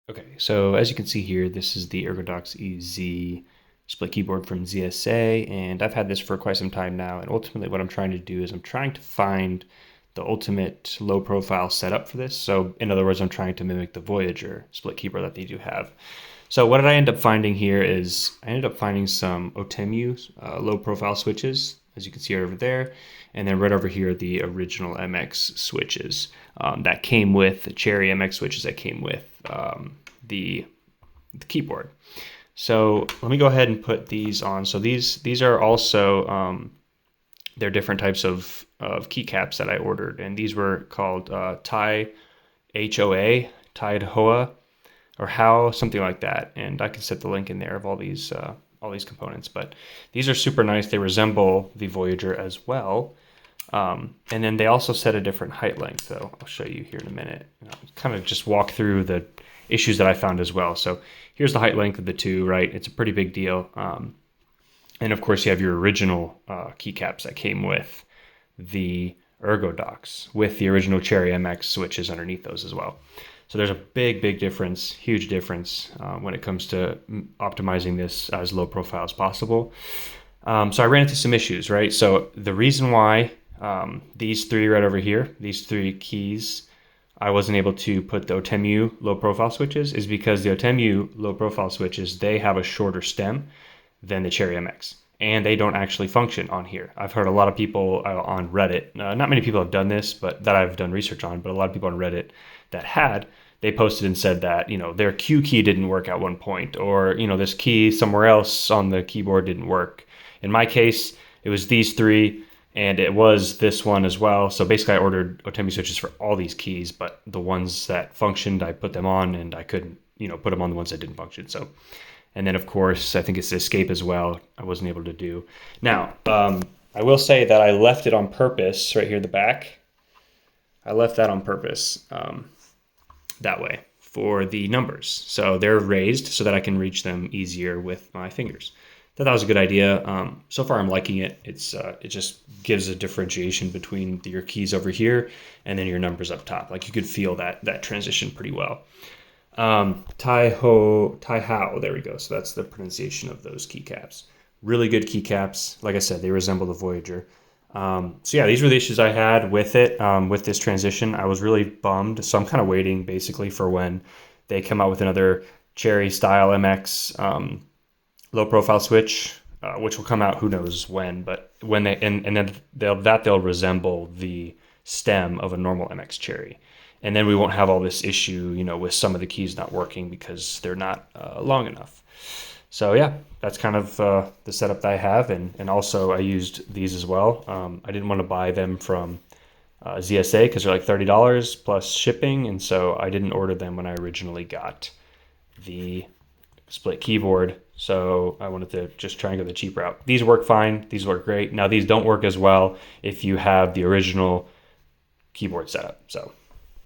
Okay, so as you can see here, this is the Ergodox EZ split keyboard from ZSA, and I've had this for quite some time now, and ultimately what I'm trying to do is I'm trying to find the ultimate low profile setup for this. So in other words, I'm trying to mimic the Voyager split keyboard that they do have. So what did I end up finding here is I ended up finding some Otemu low profile switches, as you can see over there, and then right over here the original MX switches that came with the Cherry MX switches that came with the keyboard. So let me go ahead and put these on. So these are also they're different types of keycaps that I ordered, and these were called Tai HOA, Tide Hoa, or How, something like that. And I can set the link in there of all these components. But these are super nice. They resemble the Voyager as well. And then they also set a different height length, so I'll show you here in a minute. Kind of just walk through the issues that I found as well. So here's the height length of the two, right? It's a pretty big deal. And of course you have your original keycaps that came with the Ergodox with the original Cherry MX switches underneath those as well. So there's a big difference, huge difference when it comes to optimizing this as low profile as possible. So I ran into some issues, right? So the reason why these three right over here, these three keys, I wasn't able to put the Otemu low profile switches is because the Otemu low profile switches, they have a shorter stem than the Cherry MX, and they don't actually function on here. I've heard a lot of people on Reddit, not many people have done this, but that I've done research on, but a lot of people on Reddit that they posted and said that, their Q key didn't work at one point, or, this key somewhere else on the keyboard didn't work. In my case, it was these three, and it was this one as well. So basically I ordered Otemu switches for all these keys, but the ones that functioned, I put them on, and I couldn't, put them on the ones that didn't function. So, and then of course, I think it's the escape as well, I wasn't able to do. Now, I will say that I left it on purpose right here in the back. I left that on purpose that way for the numbers. So they're raised so that I can reach them easier with my fingers. Thought that was a good idea. So far I'm liking it. It just gives a differentiation between your keys over here and then your numbers up top. Like you could feel that transition pretty well. Tai Hao, there we go. So that's the pronunciation of those keycaps. Really good keycaps. Like I said, they resemble the Voyager. So yeah, these were the issues I had with it, with this transition. I was really bummed. So I'm kind of waiting basically for when they come out with another Cherry style MX, low profile switch, which will come out who knows when, but when they and then they'll resemble the stem of a normal MX Cherry, and then we won't have all this issue, with some of the keys not working because they're not long enough. So yeah, that's kind of the setup that I have, and also I used these as well. I didn't want to buy them from ZSA because they're like $30 plus shipping, and so I didn't order them when I originally got the split keyboard. So I wanted to just try and go the cheap route. These work fine. These work great. Now these don't work as well if you have the original keyboard setup. So